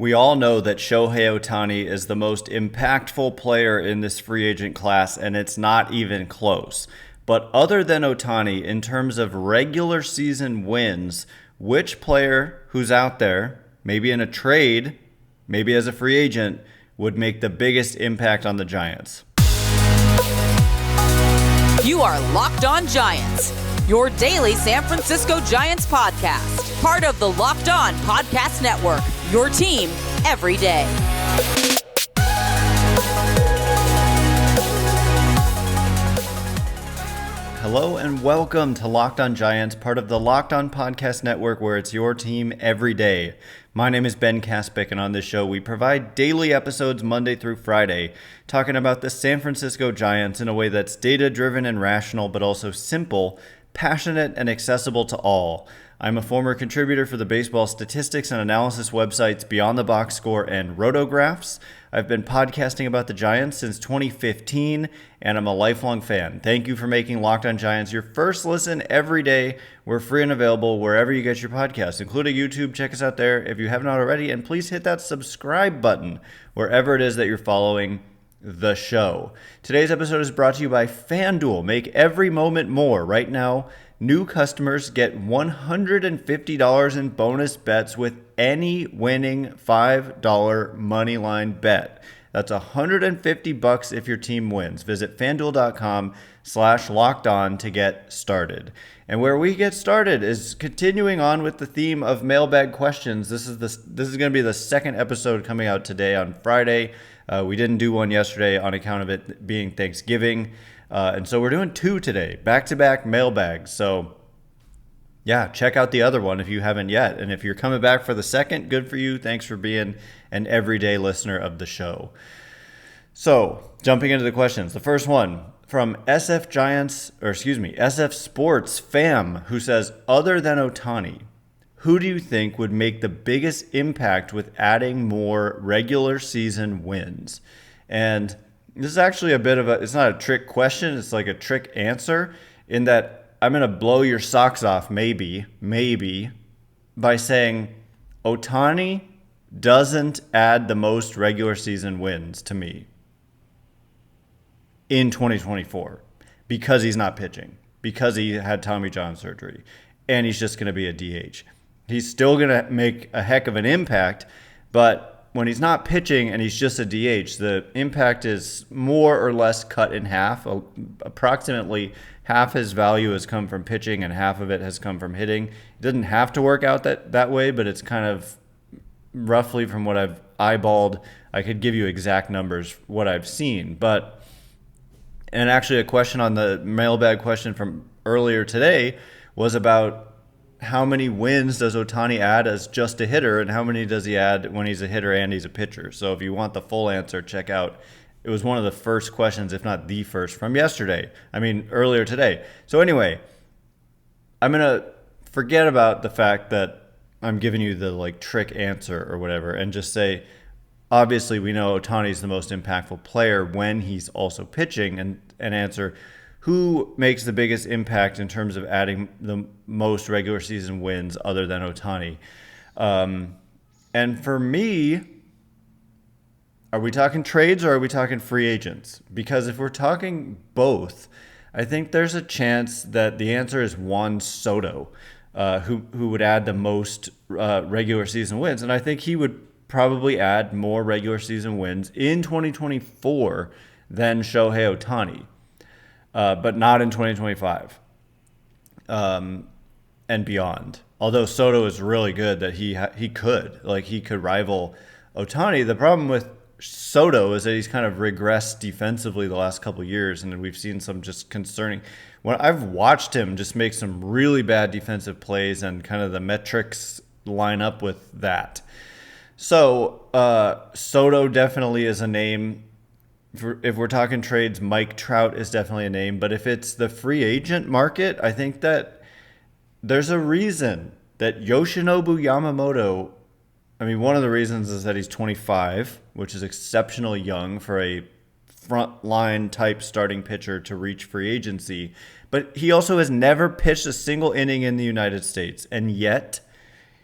We all know that Shohei Ohtani is the most impactful player in this free agent class, and it's not even close. But other than Ohtani, in terms of regular season wins, which player who's out there, maybe in a trade, maybe as a free agent, would make the biggest impact on the Giants? You are Locked On Giants, your daily San Francisco Giants podcast, part of the Locked On Podcast Network, your team every day. Hello and welcome to Locked On Giants, part of the Locked On Podcast Network, where it's your team every day. My name is Ben Kaspick, and on this show we provide daily episodes Monday through Friday, talking about the San Francisco Giants in a way that's data-driven and rational, but also simple, passionate, and accessible to all. I'm a former contributor for the baseball statistics and analysis websites Beyond the Box Score and Rotographs. I've been podcasting about the Giants since 2015, and I'm a lifelong fan. Thank you for making Locked On Giants your first listen every day. We're free and available wherever you get your podcasts, including YouTube. Check us out there if you haven't already, and please hit that subscribe button wherever it is that you're following the show. Today's episode is brought to you by FanDuel. Make every moment more. Right now, new customers get $150 in bonus bets with any winning $5 moneyline bet. That's $150 if your team wins. Visit FanDuel.com/lockedon to get started. And where we get started is continuing on with the theme of mailbag questions. This is going to be the second episode coming out today on Friday. We didn't do one yesterday on account of it being Thanksgiving. And so we're doing two today, back-to-back mailbags. So yeah, check out the other one if you haven't yet. And if you're coming back for the second, good for you. Thanks for being an everyday listener of the show. So jumping into the questions, the first one from SF Sports Fam, who says, other than Ohtani, who do you think would make the biggest impact with adding more regular season wins? And this is actually it's not a trick question. It's like a trick answer in that I'm going to blow your socks off maybe, by saying Ohtani doesn't add the most regular season wins to me in 2024 because he's not pitching, because he had Tommy John surgery, and he's just going to be a DH. He's still going to make a heck of an impact, but when he's not pitching and he's just a DH, the impact is more or less cut in half. Approximately half his value has come from pitching and half of it has come from hitting. It doesn't have to work out that way, but it's kind of roughly from what I've eyeballed. I could give you exact numbers, what I've seen. And actually a question on the mailbag question from earlier today was about how many wins does Ohtani add as just a hitter, and how many does he add when he's a hitter and he's a pitcher? So if you want the full answer, check out. It was one of the first questions, if not the first, from earlier today. So anyway, I'm going to forget about the fact that I'm giving you the trick answer or whatever, and just say, obviously we know Ohtani's the most impactful player when he's also pitching, and answer, who makes the biggest impact in terms of adding the most regular season wins other than Ohtani? And for me, are we talking trades or are we talking free agents? Because if we're talking both, I think there's a chance that the answer is Juan Soto, who would add the most regular season wins. And I think he would probably add more regular season wins in 2024 than Shohei Ohtani. But not in 2025 and beyond. Although Soto is really good, that he could rival Ohtani. The problem with Soto is that he's kind of regressed defensively the last couple of years, and we've seen some just concerning. When I've watched him just make some really bad defensive plays, and kind of the metrics line up with that. So Soto definitely is a name. If we're talking trades, Mike Trout is definitely a name. But if it's the free agent market, I think that there's a reason that Yoshinobu Yamamoto, one of the reasons is that he's 25, which is exceptionally young for a frontline type starting pitcher to reach free agency. But he also has never pitched a single inning in the United States. And yet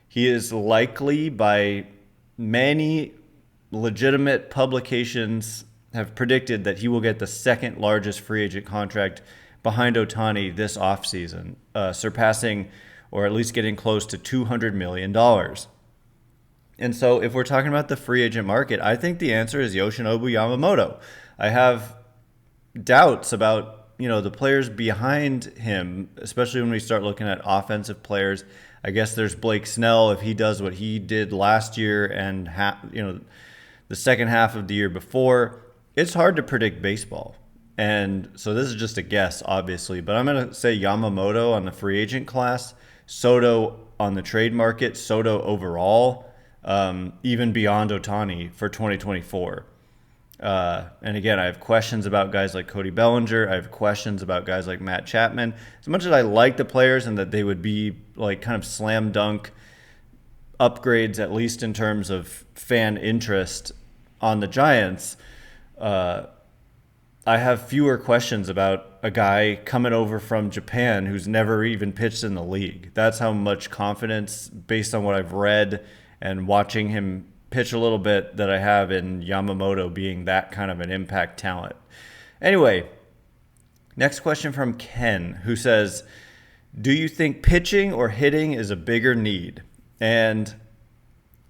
he is likely by many legitimate publications have predicted that he will get the second largest free agent contract behind Ohtani this offseason, surpassing or at least getting close to $200 million. And so if we're talking about the free agent market, I think the answer is Yoshinobu Yamamoto. I have doubts about, the players behind him, especially when we start looking at offensive players. I guess there's Blake Snell if he does what he did last year and the second half of the year before. It's hard to predict baseball. And so this is just a guess, obviously, but I'm going to say Yamamoto on the free agent class, Soto on the trade market, Soto overall, even beyond Ohtani for 2024. And again, I have questions about guys like Cody Bellinger. I have questions about guys like Matt Chapman. As much as I like the players and that they would be like kind of slam dunk upgrades, at least in terms of fan interest on the Giants, I have fewer questions about a guy coming over from Japan who's never even pitched in the league. That's how much confidence, based on what I've read and watching him pitch a little bit, that I have in Yamamoto being that kind of an impact talent. Anyway, next question from Ken, who says, do you think pitching or hitting is a bigger need? And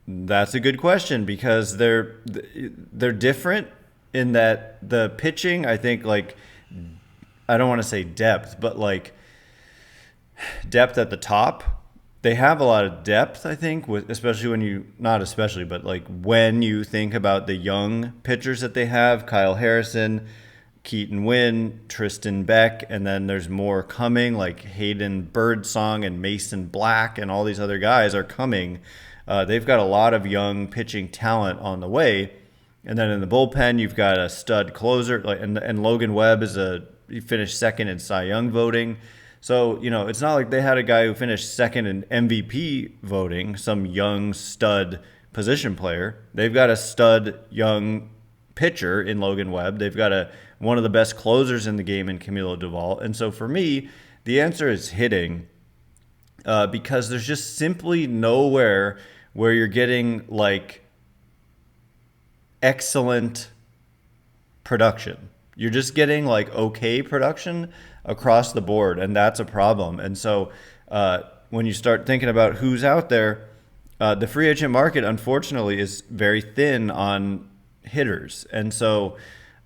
that's a good question because they're different in that the pitching, I think, like, I don't want to say depth, but like depth at the top. They have a lot of depth, I think, especially when you, not especially, but like when you think about the young pitchers that they have, Kyle Harrison, Keaton Winn, Tristan Beck, and then there's more coming, like Hayden Birdsong and Mason Black and all these other guys are coming. They've got a lot of young pitching talent on the way. And then in the bullpen, you've got a stud closer, and Logan Webb he finished second in Cy Young voting. So, it's not like they had a guy who finished second in MVP voting, some young stud position player. They've got a stud young pitcher in Logan Webb. They've got one of the best closers in the game in Camilo Doval. And so for me, the answer is hitting, because there's just simply nowhere where you're getting like excellent production. You're just getting like okay production across the board, and that's a problem. And so when you start thinking about who's out there, the free agent market, unfortunately, is very thin on hitters. And so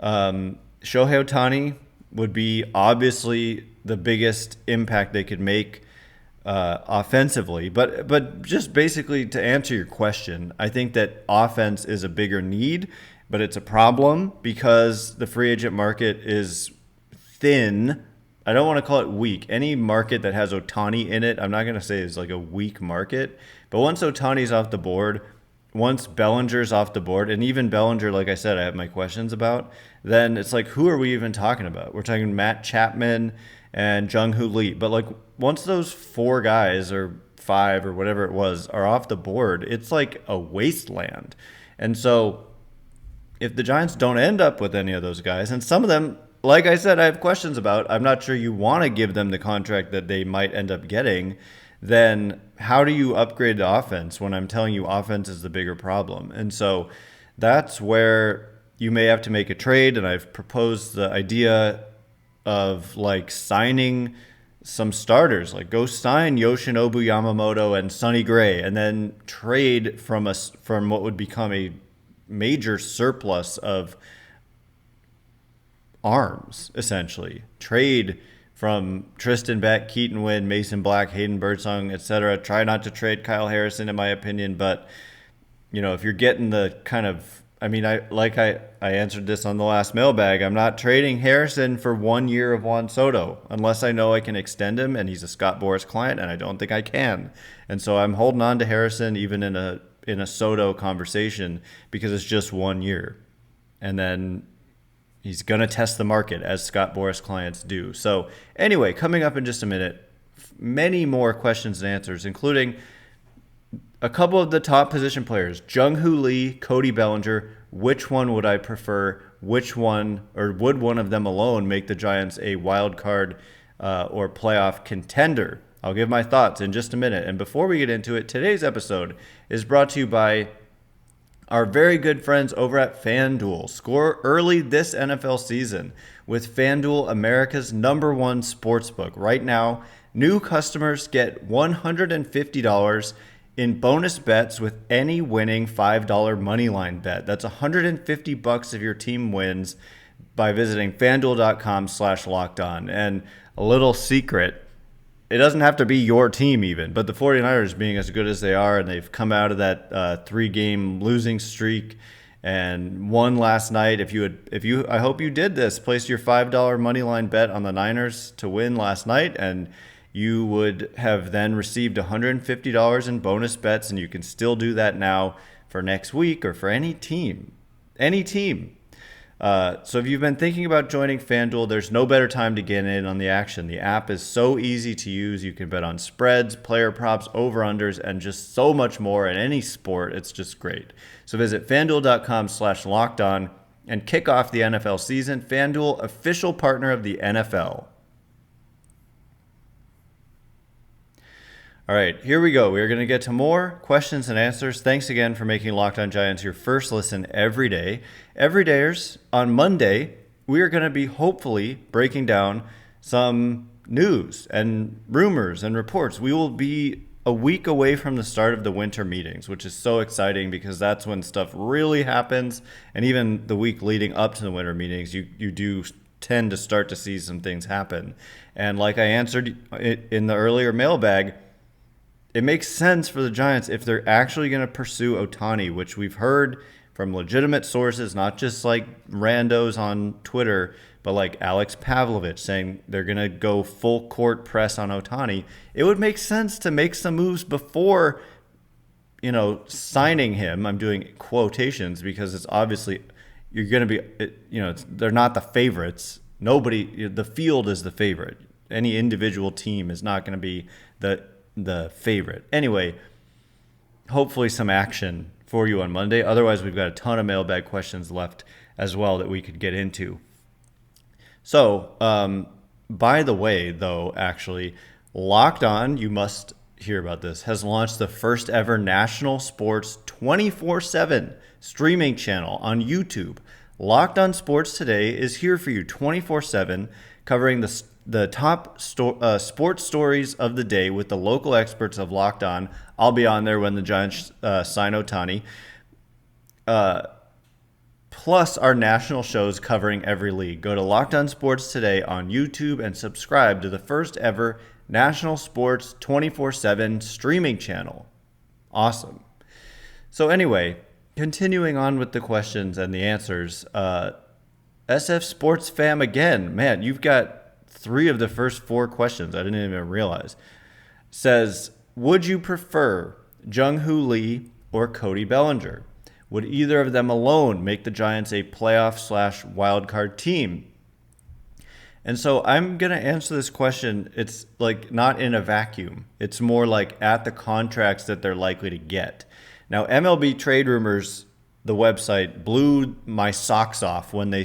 Shohei Ohtani would be obviously the biggest impact they could make offensively. But just basically to answer your question, I think that offense is a bigger need, but it's a problem because the free agent market is thin. I don't want to call it weak. Any market that has Ohtani in it, I'm not going to say is like a weak market. But once Ohtani's off the board, once Bellinger's off the board, and even Bellinger, like I said, I have my questions about, then it's like, who are we even talking about? We're talking Matt Chapman and Jung-Hoo Lee. But like once those four guys or five or whatever it was are off the board, it's like a wasteland. And so if the Giants don't end up with any of those guys, and some of them, like I said, I have questions about, I'm not sure you want to give them the contract that they might end up getting, then how do you upgrade the offense when I'm telling you offense is the bigger problem? And so that's where you may have to make a trade, and I've proposed the idea of like signing some starters, like go sign Yoshinobu Yamamoto and Sonny Gray, and then trade from what would become a major surplus of arms, essentially. Trade from Tristan Beck, Keaton Winn, Mason Black, Hayden Birdsong, etc. Try not to trade Kyle Harrison, in my opinion, but if you're getting the kind of, I answered this on the last mailbag, I'm not trading Harrison for 1 year of Juan Soto unless I know I can extend him, and he's a Scott Boras client, and I don't think I can. And so I'm holding on to Harrison even in a Soto conversation because it's just 1 year. And then he's going to test the market as Scott Boras clients do. So anyway, coming up in just a minute, many more questions and answers, including a couple of the top position players, Jung-Hoo Lee, Cody Bellinger. Which one would I prefer? Which one, or would one of them alone make the Giants a wild card or playoff contender? I'll give my thoughts in just a minute. And before we get into it, today's episode is brought to you by Our very good friends over at FanDuel. Score early this NFL season with FanDuel, America's #1 sportsbook. Right now, new customers get $150 in bonus bets with any winning $5 moneyline bet. That's $150 if your team wins by visiting FanDuel.com/lockedon. And a little secret, it doesn't have to be your team even, but the 49ers being as good as they are, and they've come out of that 3-game losing streak and won last night. I hope you did this, place your $5 money line bet on the Niners to win last night, and you would have then received $150 in bonus bets, and you can still do that now for next week or for any team. Any team. So if you've been thinking about joining FanDuel, there's no better time to get in on the action. The app is so easy to use. You can bet on spreads, player props, over-unders, and just so much more in any sport. It's just great. So visit FanDuel.com/lockedon and kick off the NFL season. FanDuel, official partner of the NFL. All right, here we go. We're going to get to more questions and answers. Thanks again for making Locked On Giants your first listen every day. Everydayers, on Monday, we are going to be hopefully breaking down some news and rumors and reports. We will be a week away from the start of the winter meetings, which is so exciting because that's when stuff really happens. And even the week leading up to the winter meetings, you do tend to start to see some things happen. And like I answered in the earlier mailbag, it makes sense for the Giants if they're actually going to pursue Ohtani, which we've heard from legitimate sources, not just like randos on Twitter, but like Alex Pavlovich saying they're going to go full court press on Ohtani. It would make sense to make some moves before, signing him. I'm doing quotations because it's obviously you're going to be, they're not the favorites. The field is the favorite. Any individual team is not going to be the favorite. Anyway, hopefully some action for you on Monday. Otherwise, we've got a ton of mailbag questions left as well that we could get into. So, by the way, though, actually, Locked On, you must hear about this, has launched the first ever national sports 24/7 streaming channel on YouTube. Locked On Sports Today is here for you 24/7, covering the top sports stories of the day with the local experts of Locked On. I'll be on there when the Giants sign Ohtani. Plus our national shows covering every league. Go to Locked On Sports Today on YouTube and subscribe to the first ever national sports 24/7 streaming channel. Awesome. So anyway, continuing on with the questions and the answers. SF Sports Fam again. Man, you've got 3 of the first 4 questions. I didn't even realize. Says, would you prefer Jung-Hoo Lee or Cody Bellinger? Would either of them alone make the Giants a playoff/wildcard team? And so I'm going to answer this question. It's like not in a vacuum. It's more like at the contracts that they're likely to get. Now, MLB Trade Rumors, the website, blew my socks off when they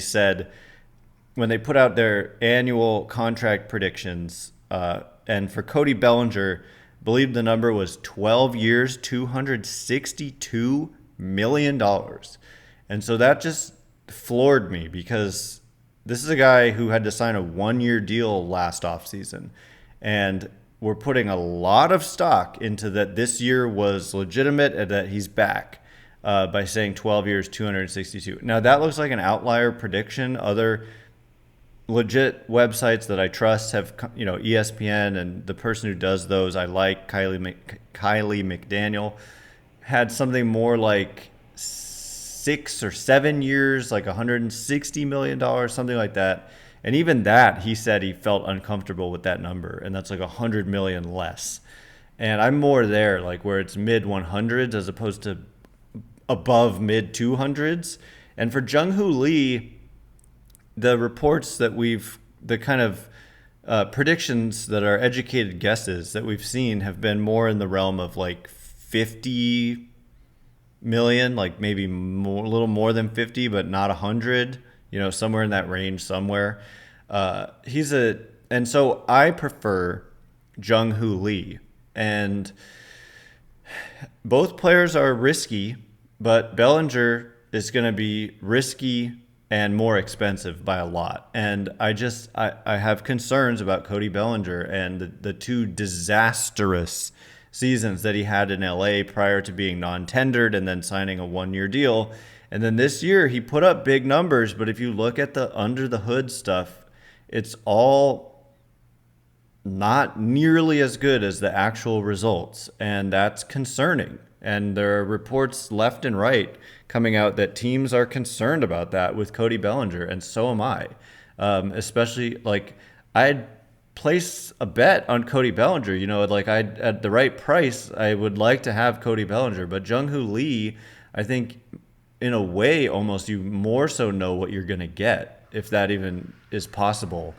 put out their annual contract predictions, and for Cody Bellinger, I believe the number was 12 years, $262 million. And so that just floored me because this is a guy who had to sign a 1-year deal last offseason. And we're putting a lot of stock into that this year was legitimate and that he's back by saying 12 years, 262. Now, that looks like an outlier prediction. Other legit websites that I trust have, ESPN, and the person who does those I like, Kylie McDaniel, had something more like 6 or 7 years, like $160 million, something like that. And even that, he said he felt uncomfortable with that number, and that's like $100 million less. And I'm more there, like where it's mid 100s as opposed to above mid 200s. And for Jung-Hoo Lee, the reports that the kind of predictions that are educated guesses that we've seen have been more in the realm of like 50 million, like maybe more, a little more than 50, but not 100, somewhere in that range somewhere. And so I prefer Jung-Hoo Lee, and both players are risky But Bellinger is going to be risky and more expensive by a lot. And I have concerns about Cody Bellinger and the two disastrous seasons that he had in LA prior to being non-tendered and then signing a 1-year deal. And then this year he put up big numbers, but if you look at the under the hood stuff, it's all not nearly as good as the actual results. And that's concerning. And there are reports left and right coming out that teams are concerned about that with Cody Bellinger, and so am I. Especially, like, I'd place a bet on Cody Bellinger. Like, at the right price, I would like to have Cody Bellinger. But Jung-Hoo Lee, I think, in a way, almost you more so know what you're going to get, if that even is possible.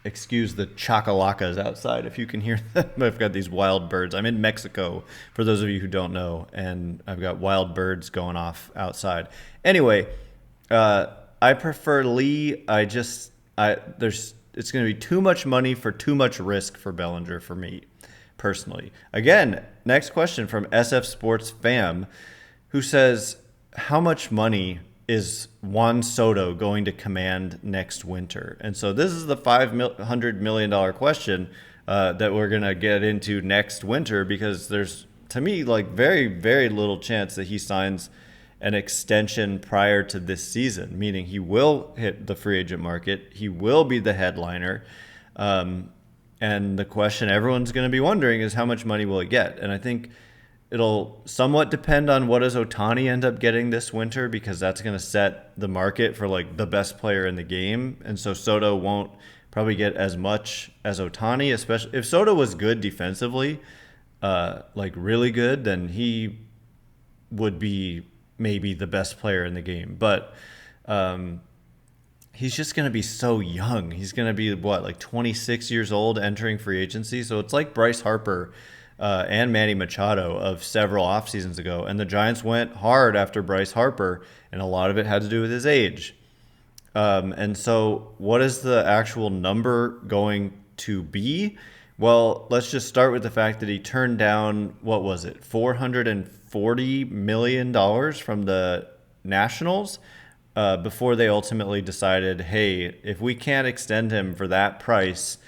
Excuse the chacalacas outside if you can hear them. I've got these wild birds. I'm in Mexico, for those of you who don't know, and I've got wild birds going off outside. Anyway, I prefer Lee. It's going to be too much money for too much risk for Bellinger for me, personally. Again, next question from SF Sports Fam, who says, how much money is Juan Soto going to command next winter? And so this is the $500 million question that we're going to get into next winter, because there's, to me, like, very, very little chance that he signs an extension prior to this season, meaning he will hit the free agent market. He will be the headliner. And the question everyone's going to be wondering is, how much money will he get? And I think it'll somewhat depend on what does Ohtani end up getting this winter, because that's going to set the market for, like, the best player in the game. And so Soto won't probably get as much as Ohtani, especially if Soto was good defensively, like really good, then he would be maybe the best player in the game. But he's just going to be so young. He's going to be, like 26 years old entering free agency. So it's like Bryce Harper and Manny Machado of several off seasons ago. And the Giants went hard after Bryce Harper, and a lot of it had to do with his age. And so what is the actual number going to be? Well, let's just start with the fact that he turned down, what was it, $440 million from the Nationals before they ultimately decided, hey, if we can't extend him for that price,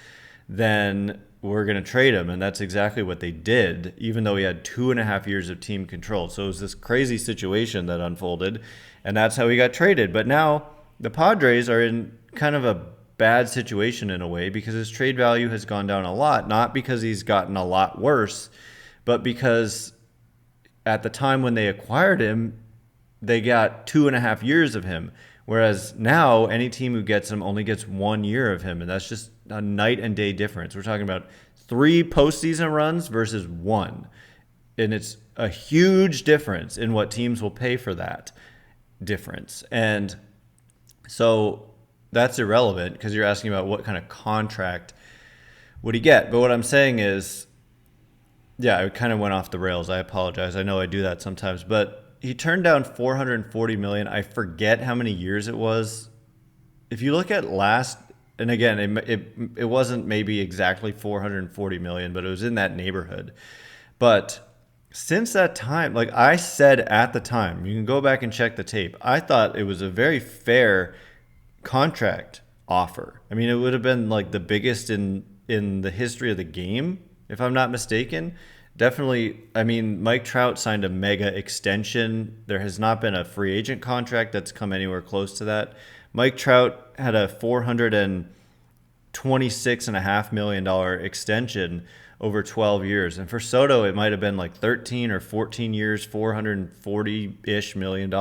then we're going to trade him. And that's exactly what they did, even though he had 2.5 years of team control. So it was this crazy situation that unfolded, and that's how he got traded. But now the Padres are in kind of a bad situation in a way, because his trade value has gone down a lot, not because he's gotten a lot worse, but because at the time when they acquired him, they got 2.5 years of him. Whereas now any team who gets him only gets 1 year of him. And that's just a night and day difference. We're talking about 3 postseason runs versus 1. And it's a huge difference in what teams will pay for that difference. And so that's irrelevant, because you're asking about what kind of contract would he get. But what I'm saying is, yeah, I kind of went off the rails. I apologize. I know I do that sometimes. But he turned down $440 million. I forget how many years it was. If you look at last, and again, it wasn't maybe exactly $440 million, but it was in that neighborhood. But since that time, like I said at the time, you can go back and check the tape, I thought it was a very fair contract offer. I mean, it would have been like the biggest in the history of the game, if I'm not mistaken. Definitely, I mean, Mike Trout signed a mega extension. There has not been a free agent contract that's come anywhere close to that. Mike Trout had a $426.5 million extension over 12 years. And for Soto, it might have been like 13 or 14 years, $440-ish million.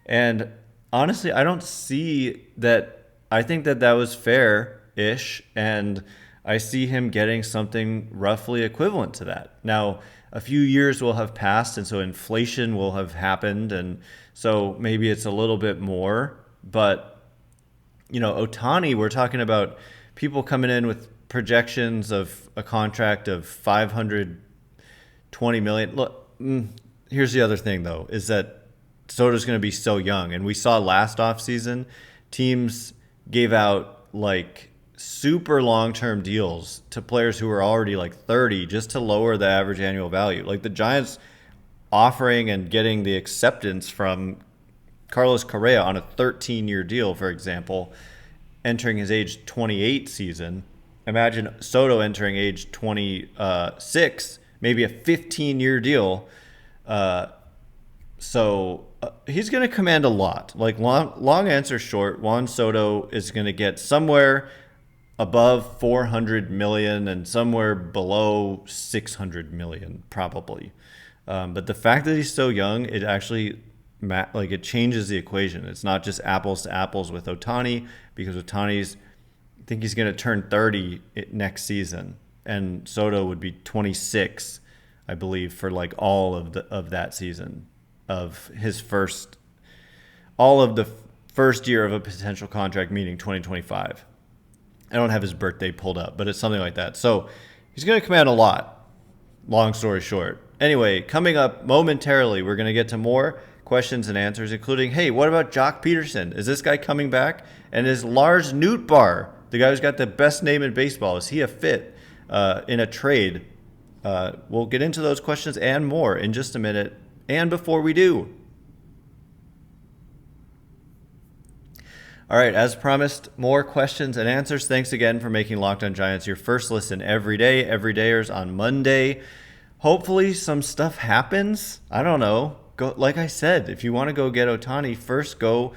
And honestly, I don't see that. I think that that was fair-ish, and I see him getting something roughly equivalent to that. Now, a few years will have passed, and so inflation will have happened, and so maybe it's a little bit more. But, Ohtani, we're talking about people coming in with projections of a contract of $520 million. Look, here's the other thing, though, is that Soto's going to be so young. And we saw last offseason, teams gave out, like, super long-term deals to players who were already like 30 just to lower the average annual value. Like the Giants offering and getting the acceptance from Carlos Correa on a 13-year deal, for example, entering his age 28 season. Imagine Soto entering age 26, maybe a 15-year deal. So he's going to command a lot. Like long answer short, Juan Soto is going to get somewhere above 400 million and somewhere below 600 million probably. But the fact that he's so young, it actually it changes the equation. It's not just apples to apples with Ohtani, because I think he's going to turn 30 next season, and Soto would be 26, I believe, for like all of that season of all of the first year of a potential contract, meaning 2025. I don't have his birthday pulled up, but it's something like that. So he's going to command a lot. Long story short. Anyway, coming up momentarily, we're going to get to more questions and answers, including, hey, what about Jock Peterson? Is this guy coming back? And is Lars Nootbaar, the guy who's got the best name in baseball, is he a fit in a trade? We'll get into those questions and more in just a minute. And before we do, all right, as promised, more questions and answers. Thanks again for making Locked On Giants your first listen every day. Everydayers on Monday. Hopefully some stuff happens. I don't know. Go, like I said, if you want to go get Ohtani, first go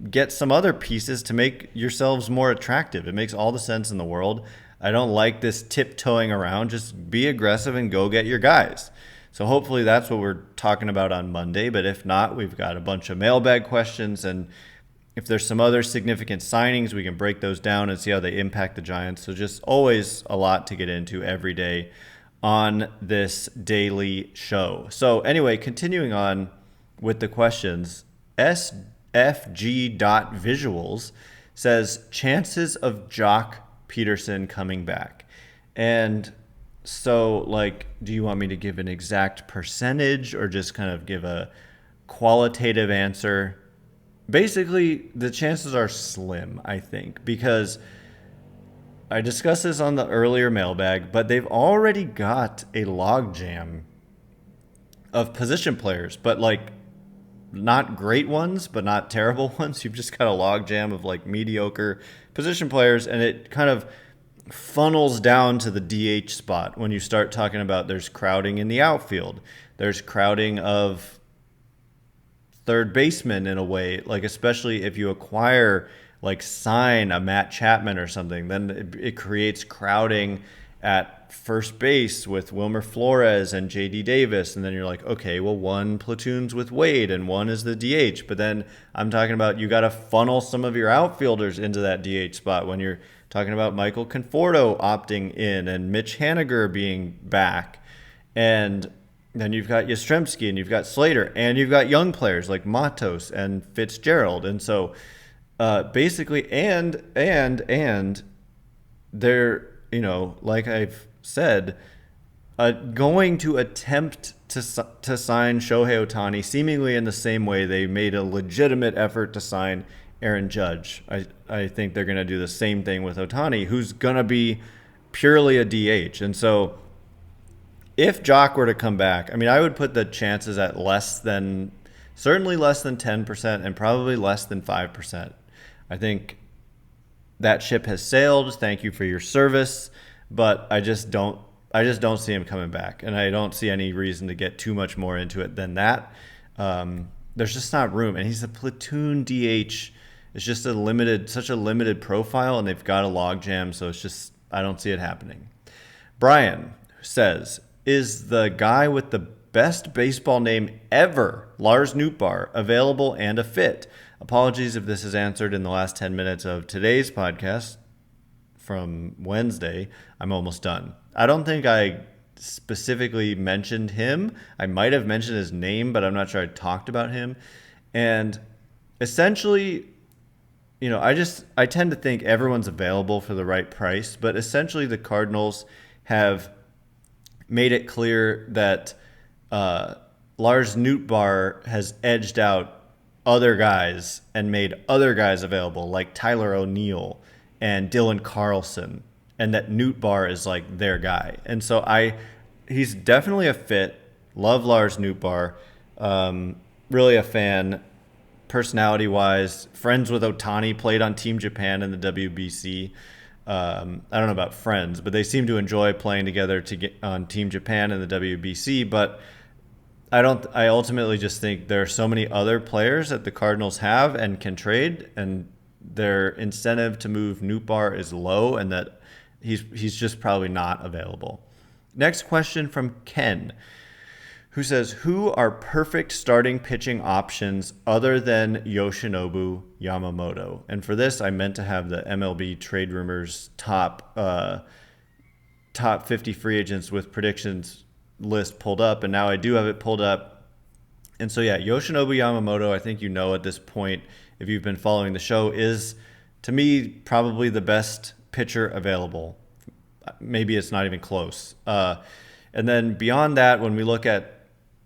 get some other pieces to make yourselves more attractive. It makes all the sense in the world. I don't like this tiptoeing around. Just be aggressive and go get your guys. So hopefully that's what we're talking about on Monday. But if not, we've got a bunch of mailbag questions, and if there's some other significant signings, we can break those down and see how they impact the Giants. So just always a lot to get into every day on this daily show. So anyway, continuing on with the questions, SFG.visuals says chances of Jock Peterson coming back. And so, like, do you want me to give an exact percentage or just kind of give a qualitative answer? Basically, the chances are slim, I think, because I discussed this on the earlier mailbag, but they've already got a logjam of position players, but like not great ones, but not terrible ones. You've just got a logjam of like mediocre position players, and it kind of funnels down to the DH spot when you start talking about there's crowding in the outfield. There's crowding of third baseman in a way, like especially if you sign a Matt Chapman or something, then it creates crowding at first base with Wilmer Flores and JD Davis. And then you're like, okay, well, one platoon's with Wade and one is the DH. But then I'm talking about you got to funnel some of your outfielders into that DH spot when you're talking about Michael Conforto opting in and Mitch Haniger being back. And then you've got Yastrzemski and you've got Slater and you've got young players like Matos and Fitzgerald. And so basically, and they're, like I've said, going to attempt to sign Shohei Ohtani seemingly in the same way they made a legitimate effort to sign Aaron Judge. I think they're going to do the same thing with Ohtani, who's going to be purely a DH. And so if Jock were to come back, I mean, I would put the chances at certainly less than 10% and probably less than 5%. I think that ship has sailed. Thank you for your service, but I just don't see him coming back, and I don't see any reason to get too much more into it than that. There's just not room, and he's a platoon DH. It's just such a limited profile, and they've got a logjam, so it's just I don't see it happening. Brian says, is the guy with the best baseball name ever, Lars Nootbaar, available and a fit? Apologies if this is answered in the last 10 minutes of today's podcast from Wednesday. I'm almost done. I don't think I specifically mentioned him. I might have mentioned his name, but I'm not sure I talked about him. And essentially, I tend to think everyone's available for the right price, but essentially the Cardinals have made it clear that Lars Nootbaar has edged out other guys and made other guys available, like Tyler O'Neill and Dylan Carlson, and that Nootbaar is like their guy. And so he's definitely a fit. Love Lars Nootbaar. Really a fan. Personality-wise, friends with Ohtani, played on Team Japan in the WBC. I don't know about friends, but they seem to enjoy playing together to get on Team Japan in the WBC. But I ultimately just think there are so many other players that the Cardinals have and can trade, and their incentive to move Nootbaar is low, and that he's just probably not available. Next question from Ken, who says, who are perfect starting pitching options other than Yoshinobu Yamamoto? And for this, I meant to have the MLB Trade Rumors top 50 free agents with predictions list pulled up, and now I do have it pulled up. And so, yeah, Yoshinobu Yamamoto, I think you know at this point, if you've been following the show, is, to me, probably the best pitcher available. Maybe it's not even close. And then beyond that, when we look at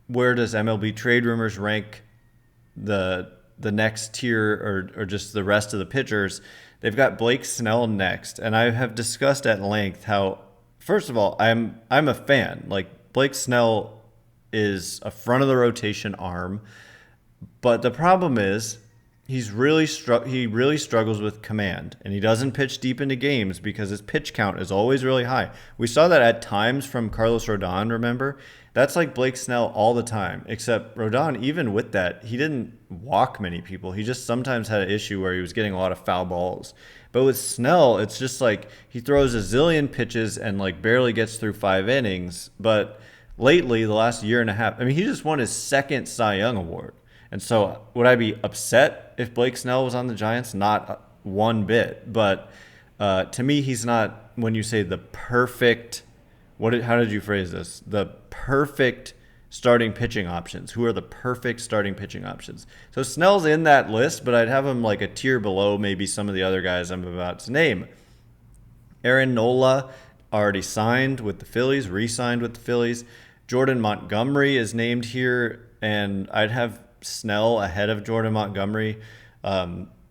where does MLB Trade Rumors rank the next tier or just the rest of the pitchers, they've got Blake Snell next. And I have discussed at length how, first of all, I'm a fan. Like, Blake Snell is a front of the rotation arm, but the problem is he really struggles with command, and he doesn't pitch deep into games because his pitch count is always really high. We saw that at times from Carlos Rodon, remember? That's like Blake Snell all the time, except Rodon, even with that, he didn't walk many people. He just sometimes had an issue where he was getting a lot of foul balls. But with Snell, it's just like he throws a zillion pitches and like barely gets through 5 innings. But lately, the last year and a half, I mean, he just won his second Cy Young award. And so would I be upset if Blake Snell was on the Giants? Not one bit. But to me, he's not, when you say the perfect, how did you phrase this? The perfect starting pitching options. Who are the perfect starting pitching options? So Snell's in that list, but I'd have him like a tier below maybe some of the other guys I'm about to name. Aaron Nola already signed with the Phillies, re-signed with the Phillies. Jordan Montgomery is named here, and I'd have Snell ahead of Jordan Montgomery.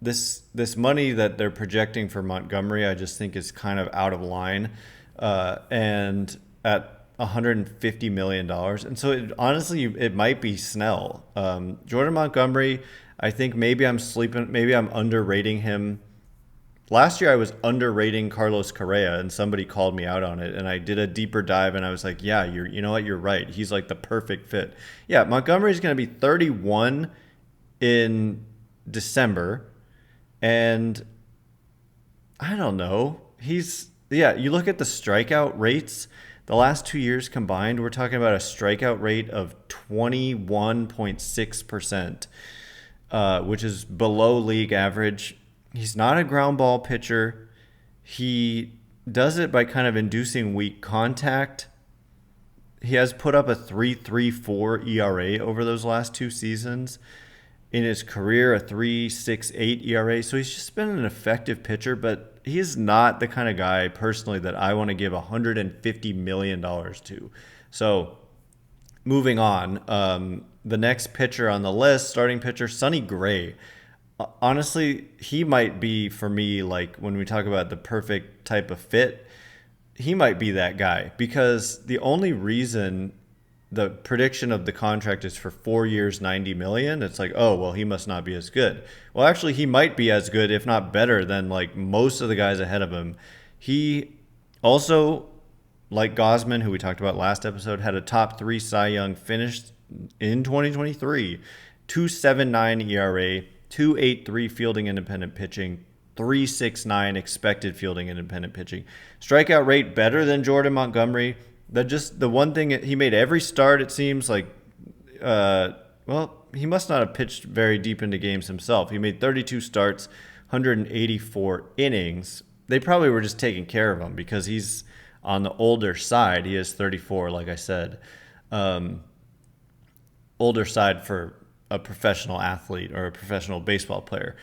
This money that they're projecting for Montgomery, I just think is kind of out of line, and at $150 million. And so honestly, it might be Snell. Jordan Montgomery, I think maybe I'm underrating him. Last year I was underrating Carlos Correa, and somebody called me out on it, and I did a deeper dive, and I was like, yeah, you know what, you're right. He's like the perfect fit. Yeah, Montgomery's going to be 31 in December, and I don't know. You look at the strikeout rates, the last 2 years combined, we're talking about a strikeout rate of 21.6%, which is below league average. He's not a ground ball pitcher. He does it by kind of inducing weak contact. He has put up a 3.34 ERA over those last 2 seasons. In his career, a 3.68 ERA. So he's just been an effective pitcher, but he's not the kind of guy personally that I want to give $150 million to. So moving on, the next pitcher on the list, starting pitcher, Sonny Gray. Honestly, he might be, for me, like when we talk about the perfect type of fit, he might be that guy, because the only reason the prediction of the contract is for 4 years, $90 million, it's like, oh, well, he must not be as good. Well, actually, he might be as good, if not better, than like most of the guys ahead of him. He also, like Gausman, who we talked about last episode, had a top 3 Cy Young finish in 2023, 2.79 ERA, 2.83 fielding independent pitching, 3.69 expected fielding independent pitching. Strikeout rate better than Jordan Montgomery. The one thing, he made every start, it seems like, he must not have pitched very deep into games himself. He made 32 starts, 184 innings. They probably were just taking care of him because he's on the older side. He is 34, like I said. Older side for a professional athlete or a professional baseball player.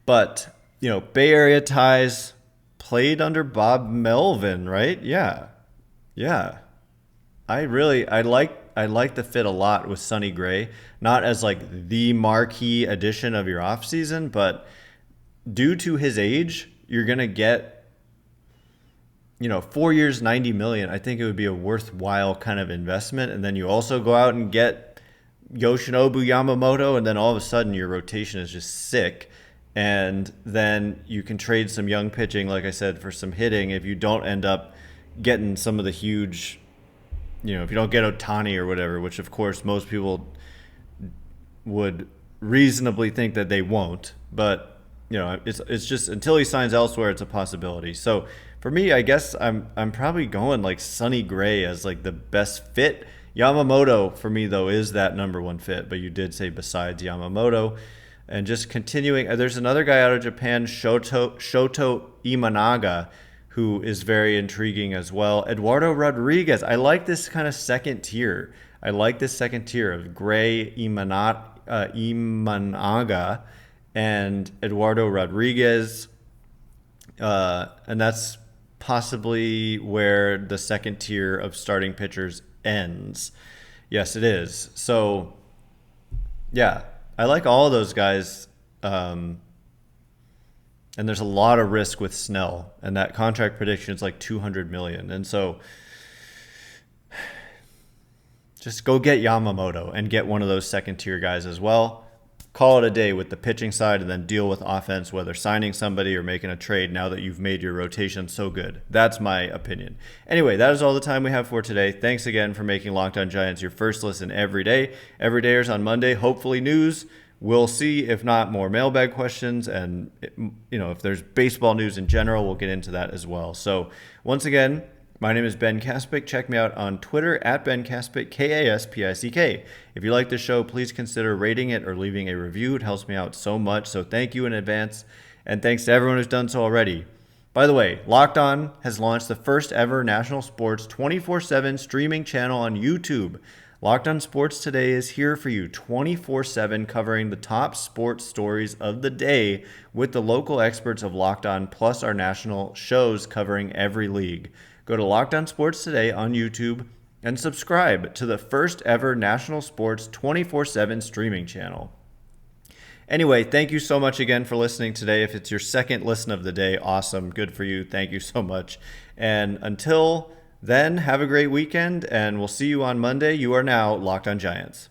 But, Bay Area ties, played under Bob Melvin, right? Yeah. I like the fit a lot with Sonny Gray, not as like the marquee addition of your offseason, but due to his age, you're going to get 4 years, 90 million, I think it would be a worthwhile kind of investment. And then you also go out and get Yoshinobu Yamamoto, and then all of a sudden your rotation is just sick. And then you can trade some young pitching, like I said, for some hitting if you don't end up getting some of the huge, if you don't get Ohtani or whatever, which of course most people would reasonably think that they won't. But, it's just until he signs elsewhere, it's a possibility. So for me, I guess I'm probably going like Sonny Gray as like the best fit. Yamamoto for me though is that number one fit, but you did say besides Yamamoto. And just continuing, there's another guy out of Japan, Shoto Imanaga, who is very intriguing as well. Eduardo Rodriguez, I like this kind of second tier. I like this second tier of Gray, Imanaga, and Eduardo Rodriguez. And that's possibly where the second tier of starting pitchers ends. Yes, it is. So, yeah, I like all of those guys. And there's a lot of risk with Snell, and that contract prediction is like $200 million. And so just go get Yamamoto and get one of those second tier guys as well. Call it a day with the pitching side and then deal with offense, whether signing somebody or making a trade now that you've made your rotation so good. That's my opinion. Anyway, that is all the time we have for today. Thanks again for making Locked On Giants your first listen every day. Every day is on Monday. Hopefully news. We'll see. If not, more mailbag questions. And, if there's baseball news in general, we'll get into that as well. So once again, my name is Ben Kaspick. Check me out on Twitter at Ben Kaspick, Kaspick. If you like the show, please consider rating it or leaving a review. It helps me out so much. So thank you in advance. And thanks to everyone who's done so already. By the way, Locked On has launched the first ever national sports 24/7 streaming channel on YouTube. Locked On Sports Today is here for you 24/7, covering the top sports stories of the day with the local experts of Locked On, plus our national shows covering every league. Go to Locked On Sports Today on YouTube and subscribe to the first ever national sports 24/7 streaming channel. Anyway, thank you so much again for listening today. If it's your second listen of the day, awesome. Good for you. Thank you so much. And until then, have a great weekend, and we'll see you on Monday. You are now Locked On Giants.